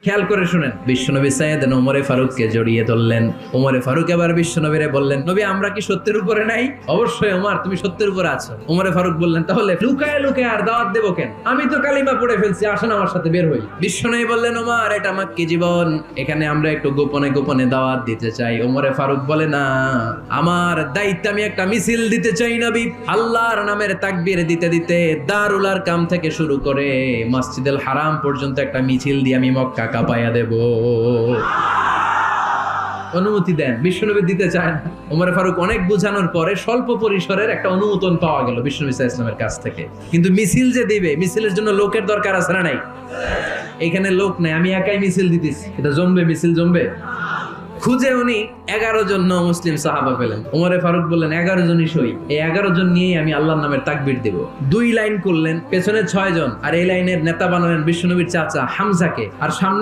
খেয়াল করে শুনেন, বিশ্বনবী সাইয়েদ ওমরে ফারুককে জড়িয়ে ধরলেন। ওমরে ফারুক এবার বিশ্বনবীরে বললেন, নবী আমরা কি সত্যের উপরে নাই? অবশ্যই ওমর, তুমি সত্যের উপরে আছো। ওমরে ফারুক বললেন, তাহলে লুকায় লুকায় আর দাওয়াত দেবো কেন? আমি তো কালিমা পড়ে ফেলছি, আসেন আমার সাথে বের হই। বিশ্বনবী বললেন, ওমর এটা মাক্কি জীবন, এখানে আমরা একটু গোপনে গোপনে দাওয়াত দিতে চাই। ওমরে ফারুক বলে, না, আমার দায়িত্ব, আমি একটা মিছিল দিতে চাই নবী। আল্লাহর নামের তাকবীর দিতে দিতে দারুল আরকাম থেকে শুরু করে মসজিদুল হারাম পর্যন্ত একটা মিছিল দিয়ে আমি মক্কা কাঁপাইয়া দেব। অনুমতি দেন। বিশ্বনবী দিতে চায় না। ওমর ফারুক অনেক বুঝানোর পরে স্বল্প পরিসরের একটা অনুমোদন পাওয়া গেল বিশ্বনবী সাল্লাল্লাহু আলাইহি ওয়াসাল্লামের কাছ থেকে। কিন্তু মিছিল যে দিবে, মিছিলের জন্য লোকের দরকার আছে না নাই? এখানে লোক নাই, আমি একাই মিছিল দিতেছি, এটা জমবে? মিছিল জমবে? খুঁজে উনি 11 জন মুসলিম সাহাবা পেলেন। ওমরে ফারুক বললেন, 11 জনই সই, এই 11 জন নিয়েই আমি আল্লাহর নামের তাকবীর দেব। 2 লাইন করলেন, পেছনে 6 জন, আর এই লাইনের নেতা বানালেন বিশ্বনবীর চাচা হামজাকে, আর সামনে